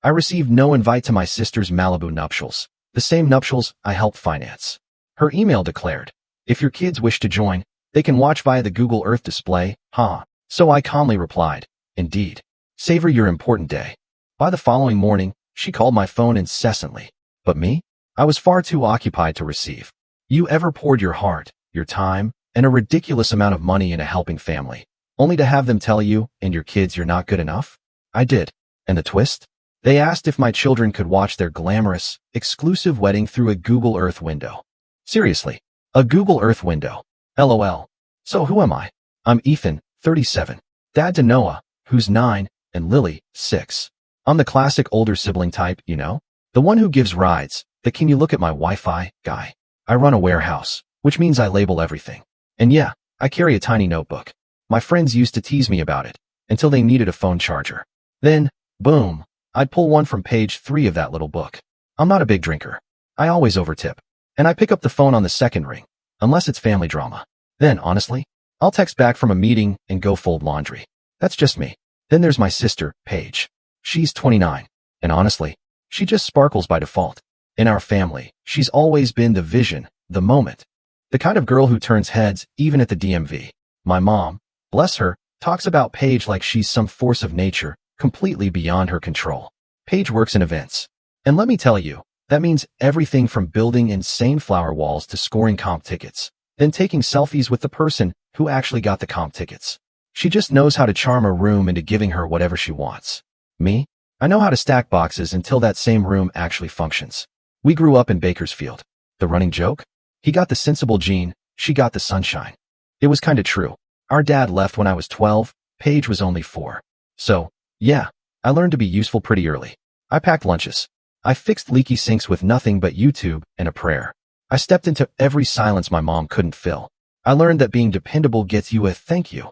I received no invite to my sister's Malibu nuptials, the same nuptials I helped finance. Her email declared, if your kids wish to join, they can watch via the Google Earth display, huh? So I calmly replied, indeed. Savor your important day. By the following morning, she called my phone incessantly. But me? I was far too occupied to receive. You ever poured your heart, your time, and a ridiculous amount of money in a helping family, only to have them tell you and your kids you're not good enough? I did. And the twist? They asked if my children could watch their glamorous, exclusive wedding through a Google Earth window. Seriously, a Google Earth window. LOL. So who am I? I'm Ethan, 37, dad to Noah, who's 9, and Lily, 6. I'm the classic older sibling type, you know? The one who gives rides, the can you look at my Wi-Fi guy. I run a warehouse, which means I label everything. And yeah, I carry a tiny notebook. My friends used to tease me about it, until they needed a phone charger. Then, boom, I'd pull one from page 3 of that little book. I'm not a big drinker. I always overtip. And I pick up the phone on the second ring, unless it's family drama. Then, honestly, I'll text back from a meeting and go fold laundry. That's just me. Then there's my sister, Paige. She's 29. And honestly, she just sparkles by default. In our family, she's always been the vision, the moment. The kind of girl who turns heads even at the DMV. My mom, bless her, talks about Paige like she's some force of nature, completely beyond her control. Paige works in events. And let me tell you, that means everything from building insane flower walls to scoring comp tickets, then taking selfies with the person who actually got the comp tickets. She just knows how to charm a room into giving her whatever she wants. Me? I know how to stack boxes until that same room actually functions. We grew up in Bakersfield. The running joke? He got the sensible gene, she got the sunshine. It was kinda true. Our dad left when I was 12, Paige was only 4. So, yeah, I learned to be useful pretty early. I packed lunches. I fixed leaky sinks with nothing but YouTube and a prayer. I stepped into every silence my mom couldn't fill. I learned that being dependable gets you a thank you,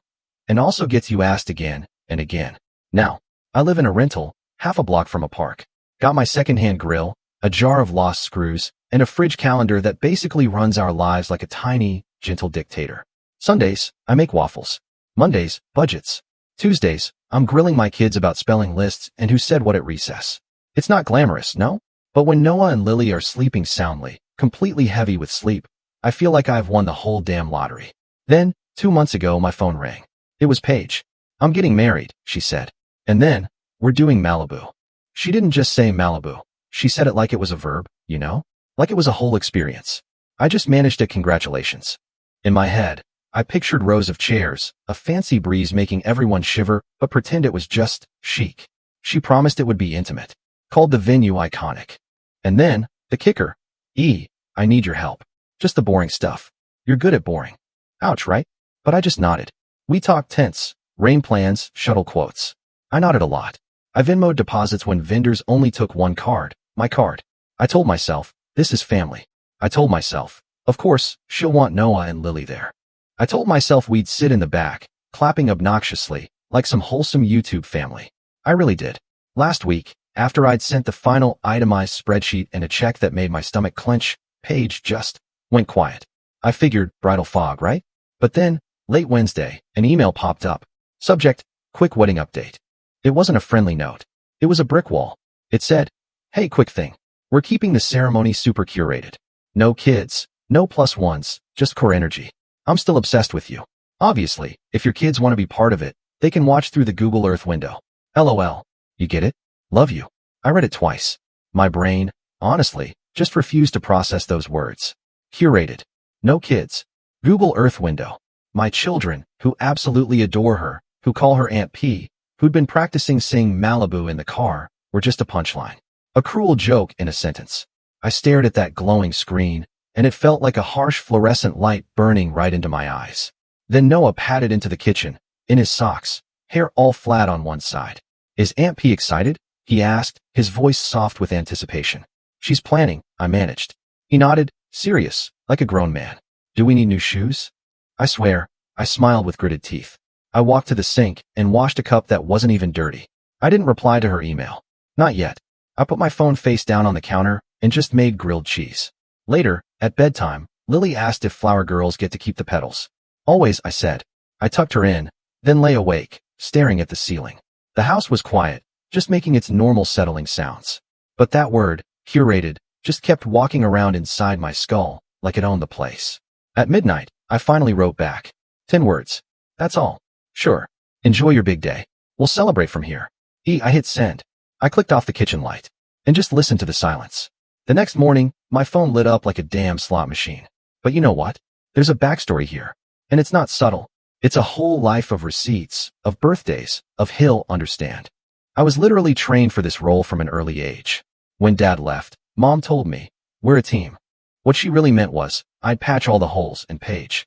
and also gets you asked again and again. Now, I live in a rental, half a block from a park. Got my secondhand grill, a jar of lost screws, and a fridge calendar that basically runs our lives like a tiny, gentle dictator. Sundays, I make waffles. Mondays, budgets. Tuesdays, I'm grilling my kids about spelling lists and who said what at recess. It's not glamorous, no? But when Noah and Lily are sleeping soundly, completely heavy with sleep, I feel like I've won the whole damn lottery. Then, 2 months ago, my phone rang. It was Paige. I'm getting married, she said. And then, we're doing Malibu. She didn't just say Malibu. She said it like it was a verb, you know? Like it was a whole experience. I just managed it, congratulations. In my head, I pictured rows of chairs, a fancy breeze making everyone shiver, but pretend it was just chic. She promised it would be intimate. Called the venue iconic. And then, the kicker. I need your help. Just the boring stuff. You're good at boring. Ouch, right? But I just nodded. We talked tents, rain plans, shuttle quotes. I nodded a lot. I Venmoed deposits when vendors only took one card, my card. I told myself, this is family. I told myself, of course, she'll want Noah and Lily there. I told myself we'd sit in the back, clapping obnoxiously, like some wholesome YouTube family. I really did. Last week, after I'd sent the final itemized spreadsheet and a check that made my stomach clench, Paige just went quiet. I figured, bridal fog, right? But then, late Wednesday, an email popped up. Subject, quick wedding update. It wasn't a friendly note. It was a brick wall. It said, hey, quick thing. We're keeping the ceremony super curated. No kids, no plus ones, just core energy. I'm still obsessed with you. Obviously, if your kids want to be part of it, they can watch through the Google Earth window. LOL. You get it? Love you. I read it twice. My brain, honestly, just refused to process those words. Curated. No kids. Google Earth window. My children, who absolutely adore her, who call her Aunt P, who'd been practicing saying Malibu in the car, were just a punchline. A cruel joke in a sentence. I stared at that glowing screen, and it felt like a harsh fluorescent light burning right into my eyes. Then Noah padded into the kitchen, in his socks, hair all flat on one side. Is Aunt P excited? He asked, his voice soft with anticipation. She's planning, I managed. He nodded, serious, like a grown man. Do we need new shoes? I swear, I smiled with gritted teeth. I walked to the sink and washed a cup that wasn't even dirty. I didn't reply to her email. Not yet. I put my phone face down on the counter and just made grilled cheese. Later, at bedtime, Lily asked if flower girls get to keep the petals. Always, I said. I tucked her in, then lay awake, staring at the ceiling. The house was quiet, just making its normal settling sounds. But that word, curated, just kept walking around inside my skull like it owned the place. At midnight, I finally wrote back. 10 words. That's all. Sure. Enjoy your big day. We'll celebrate from here. I hit send. I clicked off the kitchen light and just listened to the silence. The next morning, my phone lit up like a damn slot machine. But you know what? There's a backstory here. And it's not subtle. It's a whole life of receipts, of birthdays, of he'll understand. I was literally trained for this role from an early age. When Dad left, Mom told me, we're a team. What she really meant was, I'd patch all the holes and Paige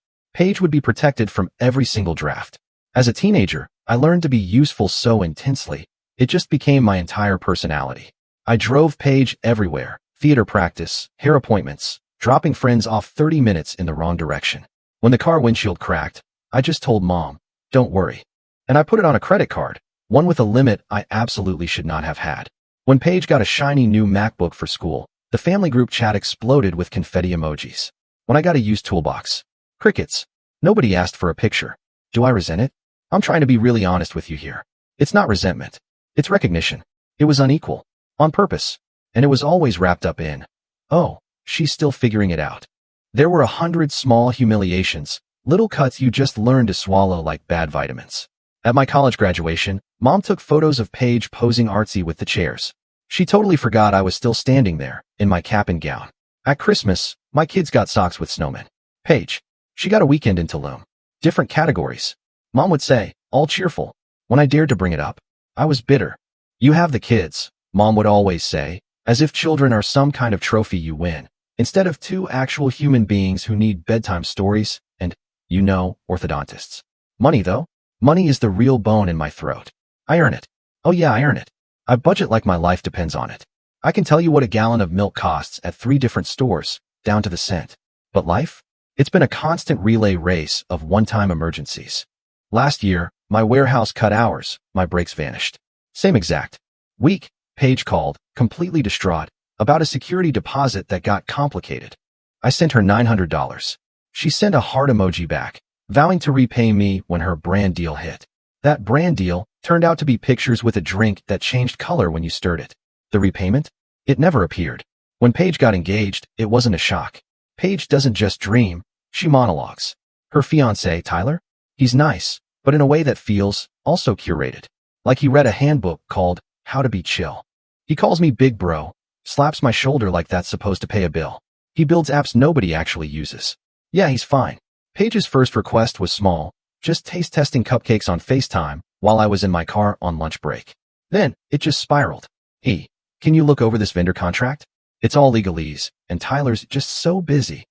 would be protected from every single draft. As a teenager, I learned to be useful so intensely, it just became my entire personality. I drove Paige everywhere, theater practice, hair appointments, dropping friends off 30 minutes in the wrong direction. When the car windshield cracked, I just told Mom, don't worry. And I put it on a credit card, one with a limit I absolutely should not have had. When Paige got a shiny new MacBook for school, the family group chat exploded with confetti emojis. When I got a used toolbox, crickets. Nobody asked for a picture. Do I resent it? I'm trying to be really honest with you here. It's not resentment. It's recognition. It was unequal. On purpose. And it was always wrapped up in, oh, she's still figuring it out. There were 100 small humiliations, little cuts you just learned to swallow like bad vitamins. At my college graduation, Mom took photos of Paige posing artsy with the chairs. She totally forgot I was still standing there, in my cap and gown. At Christmas, my kids got socks with snowmen. Paige. She got a weekend in Tulum. Different categories. Mom would say, all cheerful. When I dared to bring it up, I was bitter. You have the kids, Mom would always say, as if children are some kind of trophy you win, instead of two actual human beings who need bedtime stories and, orthodontists. Money though? Money is the real bone in my throat. I earn it. Oh yeah, I earn it. I budget like my life depends on it. I can tell you what a gallon of milk costs at 3 different stores, down to the cent. But life? It's been a constant relay race of one-time emergencies. Last year, my warehouse cut hours, my brakes vanished. Same exact week, Paige called, completely distraught, about a security deposit that got complicated. I sent her $900. She sent a heart emoji back, vowing to repay me when her brand deal hit. That brand deal turned out to be pictures with a drink that changed color when you stirred it. The repayment? It never appeared. When Paige got engaged, it wasn't a shock. Paige doesn't just dream, she monologues. Her fiancé, Tyler? He's nice, but in a way that feels, also curated. Like he read a handbook called, How to Be Chill. He calls me big bro, slaps my shoulder like that's supposed to pay a bill. He builds apps nobody actually uses. Yeah, he's fine. Paige's first request was small, just taste testing cupcakes on FaceTime while I was in my car on lunch break. Then, it just spiraled. Can you look over this vendor contract? It's all legalese, and Tyler's just so busy.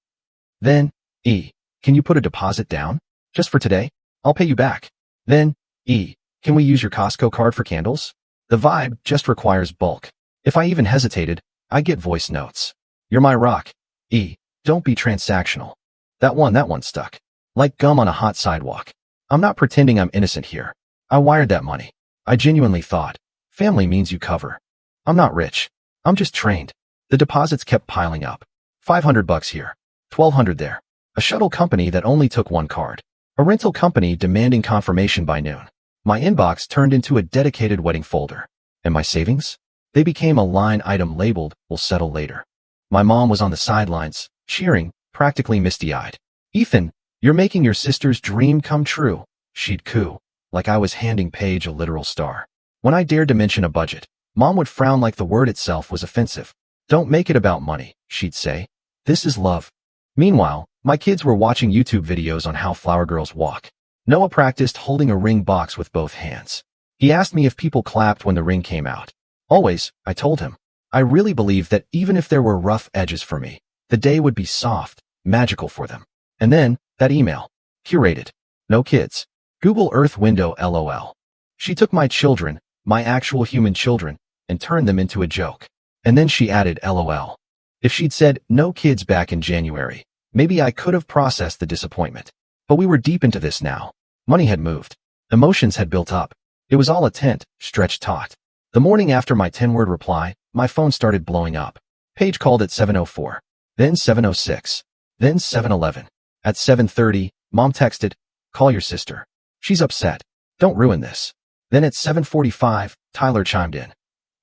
Then, can you put a deposit down? Just for today? I'll pay you back. Then, can we use your Costco card for candles? The vibe just requires bulk. If I even hesitated, I get voice notes. You're my rock. Don't be transactional. That one stuck. Like gum on a hot sidewalk. I'm not pretending I'm innocent here. I wired that money. I genuinely thought, family means you cover. I'm not rich. I'm just trained. The deposits kept piling up. $500 here. $1,200 there. A shuttle company that only took one card. A rental company demanding confirmation by noon. My inbox turned into a dedicated wedding folder. And my savings? They became a line item labeled, "We'll settle later." My mom was on the sidelines, cheering, practically misty-eyed. Ethan, you're making your sister's dream come true, she'd coo, like I was handing Paige a literal star. When I dared to mention a budget, Mom would frown like the word itself was offensive. Don't make it about money, she'd say. This is love. Meanwhile, my kids were watching YouTube videos on how flower girls walk. Noah practiced holding a ring box with both hands. He asked me if people clapped when the ring came out. Always, I told him. I really believed that even if there were rough edges for me, the day would be soft, magical for them. And then, that email. Curated. No kids. Google Earth window LOL. She took my children, my actual human children, and turned them into a joke. And then she added LOL. If she'd said no kids back in January, maybe I could have processed the disappointment. But we were deep into this now. Money had moved. Emotions had built up. It was all a tent, stretched taut. The morning after my 10-word reply, my phone started blowing up. Paige called at 7:04, then 7:06, then 7:11. At 7:30, Mom texted, "Call your sister. She's upset. Don't ruin this." Then at 7:45, Tyler chimed in.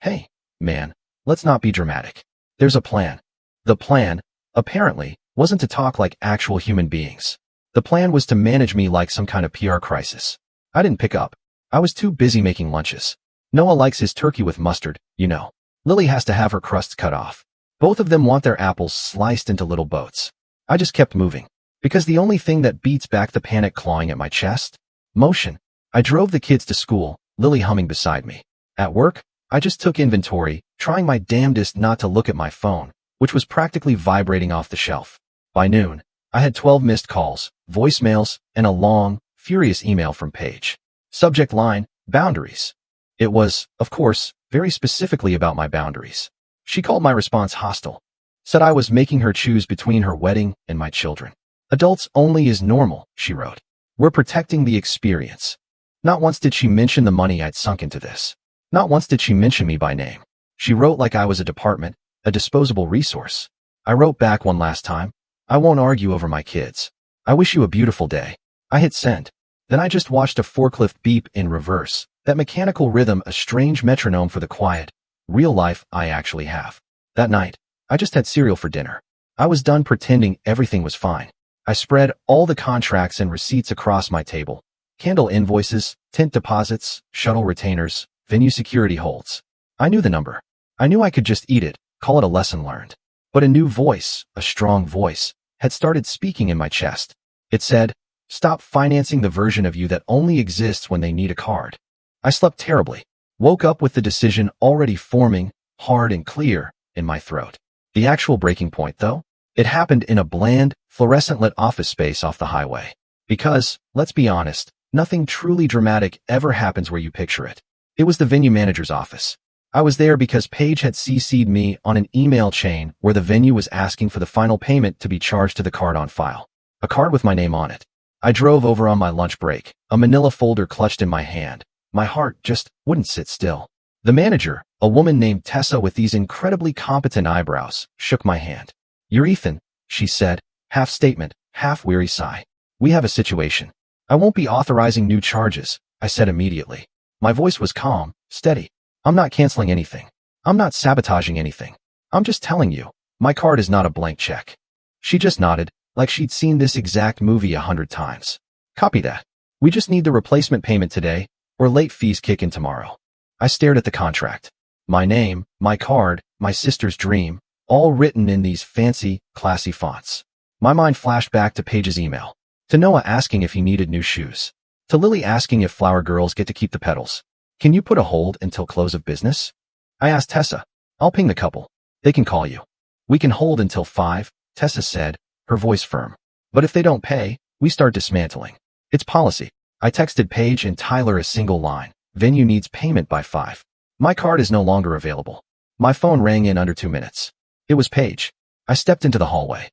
Hey, man, let's not be dramatic. There's a plan. The plan, apparently, wasn't to talk like actual human beings. The plan was to manage me like some kind of PR crisis. I didn't pick up. I was too busy making lunches. Noah likes his turkey with mustard, you know. Lily has to have her crusts cut off. Both of them want their apples sliced into little boats. I just kept moving. Because the only thing that beats back the panic clawing at my chest? Motion. I drove the kids to school, Lily humming beside me. At work, I just took inventory, trying my damnedest not to look at my phone, which was practically vibrating off the shelf. By noon, I had 12 missed calls, voicemails, and a long, furious email from Paige. Subject line, boundaries. It was, of course, very specifically about my boundaries. She called my response hostile. Said I was making her choose between her wedding and my children. Adults only is normal, she wrote. We're protecting the experience. Not once did she mention the money I'd sunk into this. Not once did she mention me by name. She wrote like I was a department, a disposable resource. I wrote back one last time. I won't argue over my kids. I wish you a beautiful day. I hit send. Then I just watched a forklift beep in reverse, that mechanical rhythm, a strange metronome for the quiet, real life I actually have. That night, I just had cereal for dinner. I was done pretending everything was fine. I spread all the contracts and receipts across my table. Candle invoices, tint deposits, shuttle retainers, venue security holds. I knew the number. I knew I could just eat it, call it a lesson learned. But a new voice, a strong voice, had started speaking in my chest. It said, stop financing the version of you that only exists when they need a card. I slept terribly. Woke up with the decision already forming, hard and clear, in my throat. The actual breaking point, though? It happened in a bland, fluorescent-lit office space off the highway. Because, let's be honest, nothing truly dramatic ever happens where you picture it. It was the venue manager's office. I was there because Paige had CC'd me on an email chain where the venue was asking for the final payment to be charged to the card on file. A card with my name on it. I drove over on my lunch break, a manila folder clutched in my hand. My heart just wouldn't sit still. The manager, a woman named Tessa with these incredibly competent eyebrows, shook my hand. You're Ethan, she said, half statement, half weary sigh. We have a situation. I won't be authorizing new charges, I said immediately. My voice was calm, steady. I'm not canceling anything. I'm not sabotaging anything. I'm just telling you, my card is not a blank check. She just nodded, like she'd seen this exact movie 100 times. Copy that. We just need the replacement payment today, or late fees kick in tomorrow. I stared at the contract. My name, my card, my sister's dream, all written in these fancy, classy fonts. My mind flashed back to Paige's email. To Noah asking if he needed new shoes. To Lily asking if flower girls get to keep the petals. Can you put a hold until close of business? I asked Tessa. I'll ping the couple. They can call you. We can hold until 5, Tessa said, her voice firm. But if they don't pay, we start dismantling. It's policy. I texted Paige and Tyler a single line. Venue needs payment by 5. My card is no longer available. My phone rang in under 2 minutes. It was Paige. I stepped into the hallway.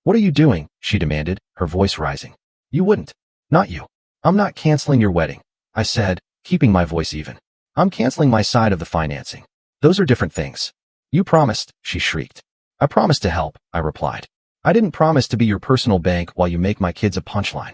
What are you doing? She demanded, her voice rising. You wouldn't. Not you. I'm not canceling your wedding, I said, keeping my voice even. I'm canceling my side of the financing. Those are different things. You promised, she shrieked. I promised to help, I replied. I didn't promise to be your personal bank while you make my kids a punchline.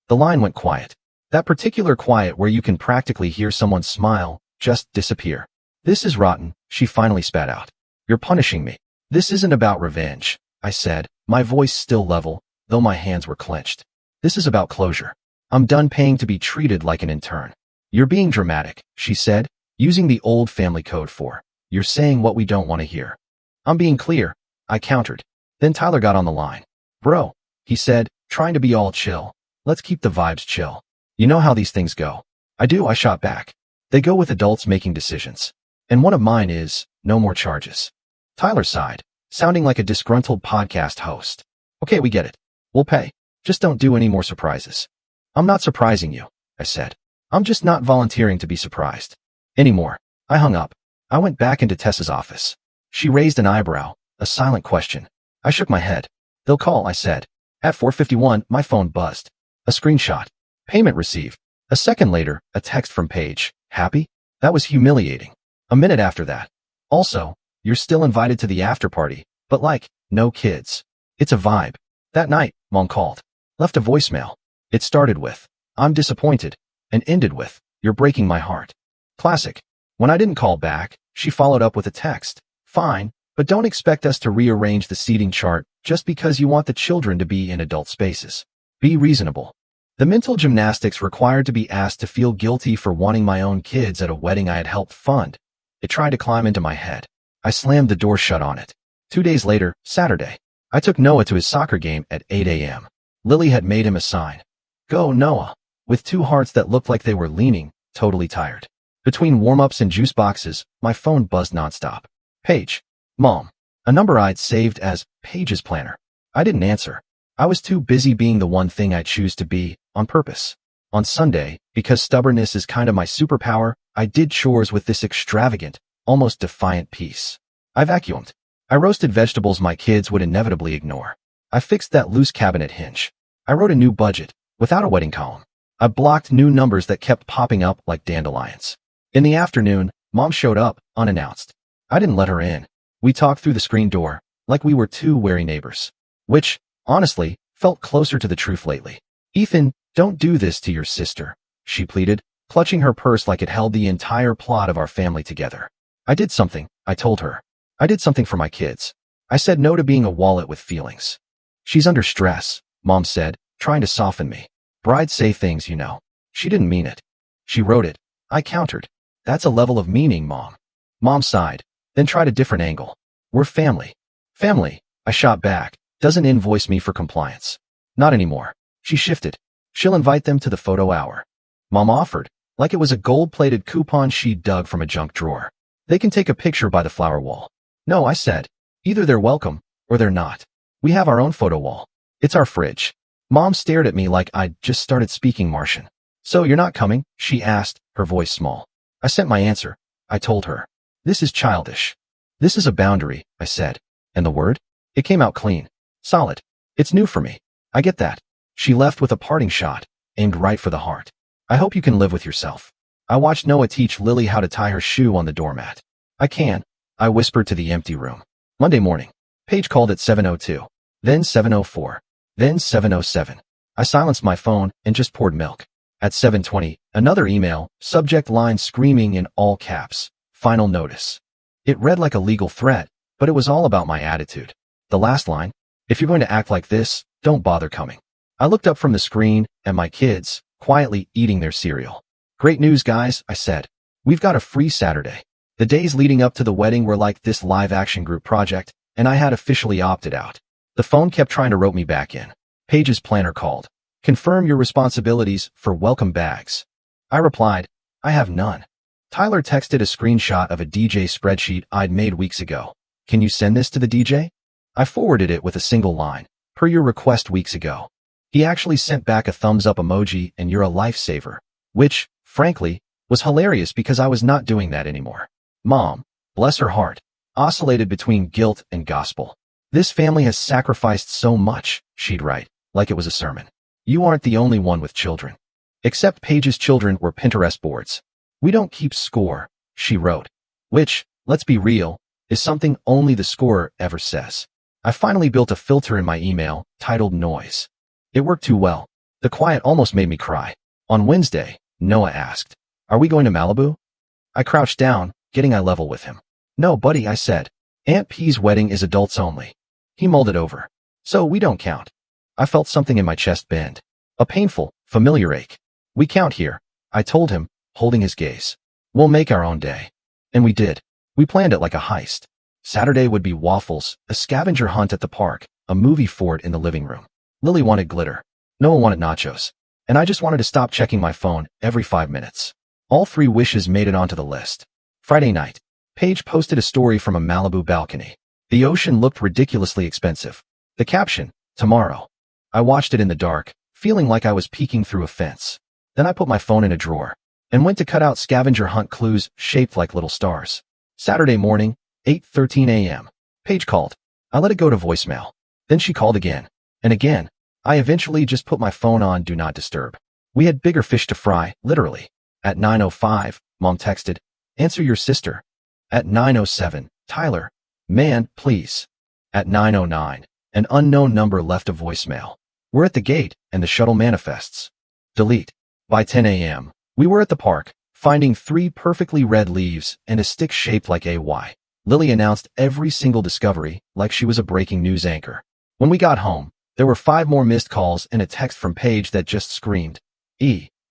The line went quiet. That particular quiet where you can practically hear someone smile, just disappear. This is rotten, she finally spat out. You're punishing me. This isn't about revenge, I said, my voice still level, though my hands were clenched. This is about closure. I'm done paying to be treated like an intern. You're being dramatic, she said, using the old family code for, you're saying what we don't want to hear. I'm being clear, I countered. Then Tyler got on the line. Bro, he said, trying to be all chill. Let's keep the vibes chill. You know how these things go. I do, I shot back. They go with adults making decisions. And one of mine is, no more charges. Tyler sighed, sounding like a disgruntled podcast host. Okay, we get it. We'll pay. Just don't do any more surprises. I'm not surprising you, I said. I'm just not volunteering to be surprised. Anymore. I hung up. I went back into Tessa's office. She raised an eyebrow, a silent question. I shook my head. They'll call, I said. At 4:51, my phone buzzed. A screenshot. Payment received. A second later, a text from Paige. Happy? That was humiliating. A minute after that. Also, you're still invited to the after party, but like, no kids. It's a vibe. That night, Mom called. Left a voicemail. It started with, I'm disappointed, and ended with, you're breaking my heart. Classic. When I didn't call back, she followed up with a text. Fine, but don't expect us to rearrange the seating chart just because you want the children to be in adult spaces. Be reasonable. The mental gymnastics required to be asked to feel guilty for wanting my own kids at a wedding I had helped fund. It tried to climb into my head. I slammed the door shut on it. 2 days later, Saturday, I took Noah to his soccer game at 8 a.m. Lily had made him a sign. Go, Noah, with 2 hearts that looked like they were leaning, totally tired. Between warm-ups and juice boxes, my phone buzzed nonstop. Paige. Mom. A number I'd saved as Paige's planner. I didn't answer. I was too busy being the one thing I choose to be, on purpose. On Sunday, because stubbornness is kind of my superpower, I did chores with this extravagant, almost defiant peace. I vacuumed. I roasted vegetables my kids would inevitably ignore. I fixed that loose cabinet hinge. I wrote a new budget, without a wedding column. I blocked new numbers that kept popping up like dandelions. In the afternoon, Mom showed up, unannounced. I didn't let her in. We talked through the screen door, like we were 2 wary neighbors. Which, honestly, felt closer to the truth lately. Ethan, don't do this to your sister, she pleaded, clutching her purse like it held the entire plot of our family together. I did something, I told her. I did something for my kids. I said no to being a wallet with feelings. She's under stress, Mom said, trying to soften me. Brides say things, you know. She didn't mean it. She wrote it. I countered. That's a level of meaning, Mom. Mom sighed, then tried a different angle. We're family. Family, I shot back, doesn't invoice me for compliance. Not anymore. She shifted. She'll invite them to the photo hour. Mom offered, like it was a gold-plated coupon she'd dug from a junk drawer. They can take a picture by the flower wall. No, I said. Either they're welcome, or they're not. We have our own photo wall. It's our fridge. Mom stared at me like I'd just started speaking Martian. So you're not coming? She asked, her voice small. I sent my answer. I told her. This is childish. This is a boundary, I said. And the word? It came out clean. Solid. It's new for me. I get that. She left with a parting shot, aimed right for the heart. I hope you can live with yourself. I watched Noah teach Lily how to tie her shoe on the doormat. I can, I whispered to the empty room. Monday morning. Paige called at 7:02, then 7:04, then 7:07. I silenced my phone and just poured milk. At 7:20, another email, subject line screaming in all caps, final notice. It read like a legal threat, but it was all about my attitude. The last line, if you're going to act like this, don't bother coming. I looked up from the screen, and my kids, quietly eating their cereal. Great news, guys, I said. We've got a free Saturday. The days leading up to the wedding were like this live-action group project, and I had officially opted out. The phone kept trying to rope me back in. Paige's planner called. Confirm your responsibilities for welcome bags. I replied, I have none. Tyler texted a screenshot of a DJ spreadsheet I'd made weeks ago. Can you send this to the DJ? I forwarded it with a single line, per your request weeks ago. He actually sent back a thumbs up emoji and you're a lifesaver, which, frankly, was hilarious because I was not doing that anymore. Mom, bless her heart, oscillated between guilt and gospel. This family has sacrificed so much, she'd write, like it was a sermon. You aren't the only one with children. Except Paige's children were Pinterest boards. We don't keep score, she wrote. Which, let's be real, is something only the scorer ever says. I finally built a filter in my email, titled Noise. It worked too well. The quiet almost made me cry. On Wednesday, Noah asked, Are we going to Malibu? I crouched down, getting eye level with him. No, buddy, I said. Aunt P's wedding is adults only. He mulled it over. So we don't count. I felt something in my chest bend. A painful, familiar ache. We count here, I told him, holding his gaze. We'll make our own day. And we did. We planned it like a heist. Saturday would be waffles, a scavenger hunt at the park, a movie fort in the living room. Lily wanted glitter. Noah wanted nachos. And I just wanted to stop checking my phone every 5 minutes. All 3 wishes made it onto the list. Friday night. Paige posted a story from a Malibu balcony. The ocean looked ridiculously expensive. The caption, tomorrow. I watched it in the dark, feeling like I was peeking through a fence. Then I put my phone in a drawer and went to cut out scavenger hunt clues shaped like little stars. Saturday morning, 8:13 a.m. Paige called. I let it go to voicemail. Then she called again. And again. I eventually just put my phone on Do Not Disturb. We had bigger fish to fry, literally. At 9:05, Mom texted, Answer your sister. At 9:07, Tyler, man, please. At 9:09, an unknown number left a voicemail. We're at the gate, and the shuttle manifests. Delete. By 10 a.m., we were at the park, Finding 3 perfectly red leaves and a stick shaped like a Y. Lily announced every single discovery like she was a breaking news anchor. When we got home, there were 5 more missed calls and a text from Paige that just screamed,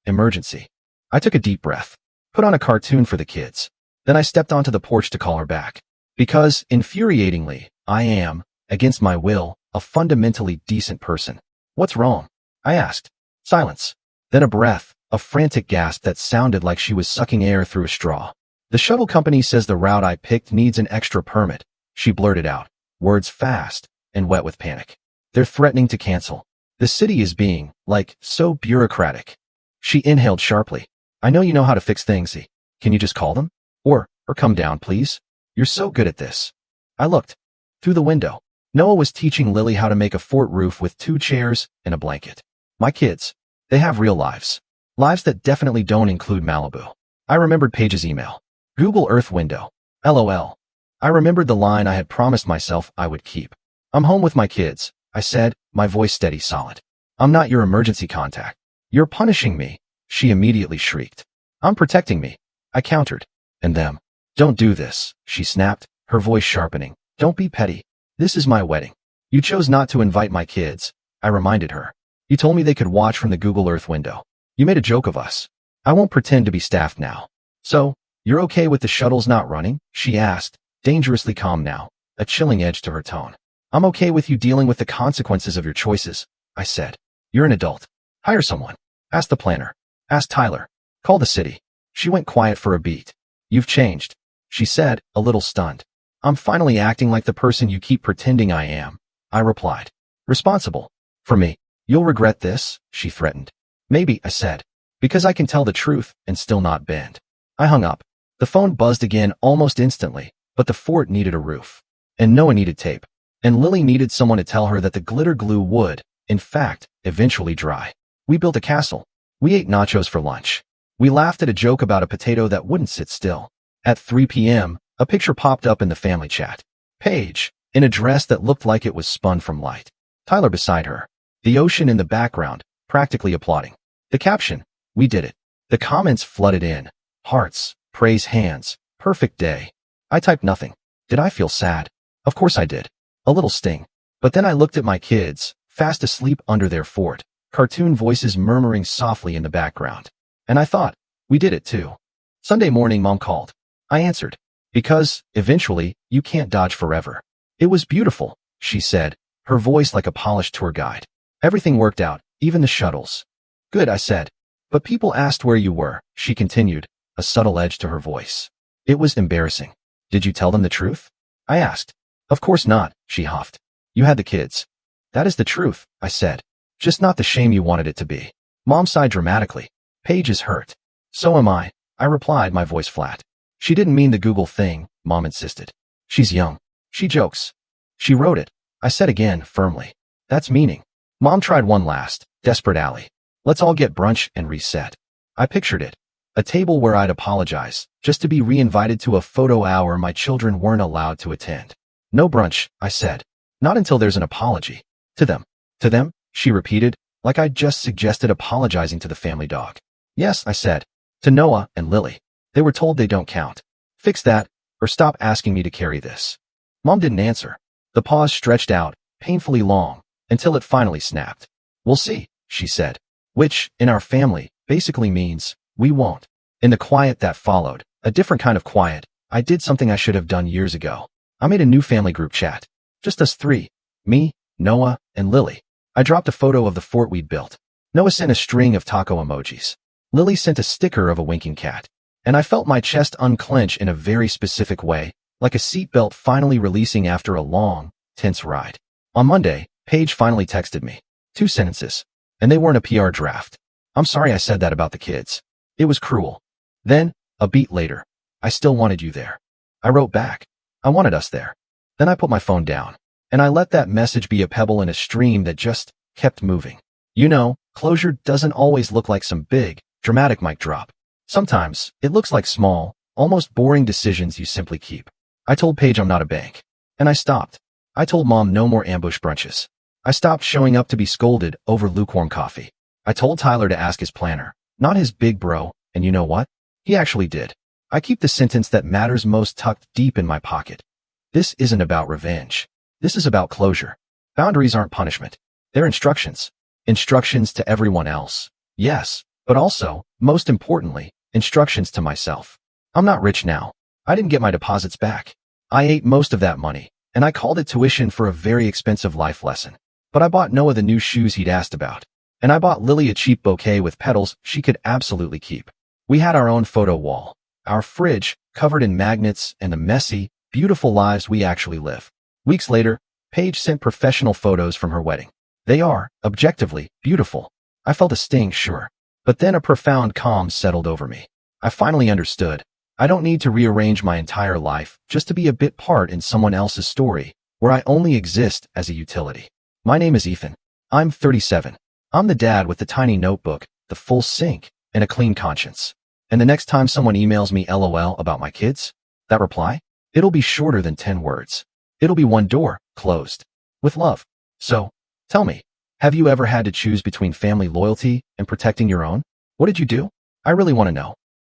emergency. I took a deep breath, put on a cartoon for the kids. Then I stepped onto the porch to call her back. Because, infuriatingly, I am, against my will, a fundamentally decent person. What's wrong? I asked. Silence. Then a breath, a frantic gasp that sounded like she was sucking air through a straw. The shuttle company says the route I picked needs an extra permit, she blurted out, words fast and wet with panic. They're threatening to cancel. The city is being, so bureaucratic. She inhaled sharply. I know you know how to fix things, Can you just call them? Or come down, please? You're so good at this. I looked. Through the window. Noah was teaching Lily how to make a fort roof with 2 chairs and a blanket. My kids. They have real lives. Lives that definitely don't include Malibu. I remembered Paige's email. Google Earth window. LOL. I remembered the line I had promised myself I would keep. I'm home with my kids, I said, my voice steady solid. I'm not your emergency contact. You're punishing me, she immediately shrieked. I'm protecting me, I countered. And them. Don't do this, she snapped, her voice sharpening. Don't be petty. This is my wedding. You chose not to invite my kids, I reminded her. You told me they could watch from the Google Earth window. You made a joke of us. I won't pretend to be staffed now. So, you're okay with the shuttles not running? She asked, dangerously calm now, a chilling edge to her tone. I'm okay with you dealing with the consequences of your choices, I said. You're an adult. Hire someone. Ask the planner. Ask Tyler. Call the city. She went quiet for a beat. You've changed, she said, a little stunned. I'm finally acting like the person you keep pretending I am, I replied. Responsible. For me. You'll regret this, she threatened. Maybe, I said. Because I can tell the truth and still not bend. I hung up. The phone buzzed again almost instantly, but the fort needed a roof. And Noah needed tape. And Lily needed someone to tell her that the glitter glue would, in fact, eventually dry. We built a castle. We ate nachos for lunch. We laughed at a joke about a potato that wouldn't sit still. At 3 p.m., a picture popped up in the family chat. Paige, in a dress that looked like it was spun from light. Tyler beside her. The ocean in the background, practically applauding. The caption, we did it. The comments flooded in. Hearts, praise hands, perfect day. I typed nothing. Did I feel sad? Of course I did. A little sting. But then I looked at my kids, fast asleep under their fort, cartoon voices murmuring softly in the background. And I thought, we did it too. Sunday morning Mom called. I answered. Because, eventually, you can't dodge forever. It was beautiful, she said, her voice like a polished tour guide. Everything worked out, even the shuttles. Good, I said. But people asked where you were, she continued, a subtle edge to her voice. It was embarrassing. Did you tell them the truth? I asked. Of course not, she huffed. You had the kids. That is the truth, I said. Just not the shame you wanted it to be. Mom sighed dramatically. Paige is hurt. So am I replied, my voice flat. She didn't mean the Google thing, Mom insisted. She's young. She jokes. She wrote it, I said again, firmly. That's meaning. Mom tried one last, desperate alley. Let's all get brunch and reset. I pictured it. A table where I'd apologize, just to be re-invited to a photo hour my children weren't allowed to attend. No brunch, I said. Not until there's an apology. To them. To them, she repeated, like I'd just suggested apologizing to the family dog. Yes, I said. To Noah and Lily. They were told they don't count. Fix that, or stop asking me to carry this. Mom didn't answer. The pause stretched out, painfully long, until it finally snapped. We'll see, she said. Which, in our family, basically means, we won't. In the quiet that followed, a different kind of quiet, I did something I should have done years ago. I made a new family group chat. Just us 3. Me, Noah, and Lily. I dropped a photo of the fort we'd built. Noah sent a string of taco emojis. Lily sent a sticker of a winking cat. And I felt my chest unclench in a very specific way, like a seatbelt finally releasing after a long, tense ride. On Monday, Paige finally texted me. 2 sentences. And they weren't a PR draft. I'm sorry I said that about the kids. It was cruel. Then, a beat later, I still wanted you there. I wrote back. I wanted us there. Then I put my phone down. And I let that message be a pebble in a stream that just kept moving. You know, closure doesn't always look like some big, dramatic mic drop. Sometimes, it looks like small, almost boring decisions you simply keep. I told Paige I'm not a bank. And I stopped. I told Mom no more ambush brunches. I stopped showing up to be scolded over lukewarm coffee. I told Tyler to ask his planner, not his big bro, and you know what? He actually did. I keep the sentence that matters most tucked deep in my pocket. This isn't about revenge. This is about closure. Boundaries aren't punishment. They're instructions. Instructions to everyone else. Yes, but also, most importantly, instructions to myself. I'm not rich now. I didn't get my deposits back. I ate most of that money, and I called it tuition for a very expensive life lesson. But I bought Noah the new shoes he'd asked about. And I bought Lily a cheap bouquet with petals she could absolutely keep. We had our own photo wall, our fridge covered in magnets, and the messy, beautiful lives we actually live. Weeks later, Paige sent professional photos from her wedding. They are, objectively, beautiful. I felt a sting, sure. But then a profound calm settled over me. I finally understood. I don't need to rearrange my entire life just to be a bit part in someone else's story, where I only exist as a utility. My name is Ethan. I'm 37. I'm the dad with the tiny notebook, the full sink, and a clean conscience. And the next time someone emails me LOL about my kids, that reply, it'll be shorter than 10 words. It'll be one door, closed. With love. So, tell me, have you ever had to choose between family loyalty and protecting your own? What did you do? I really want to know.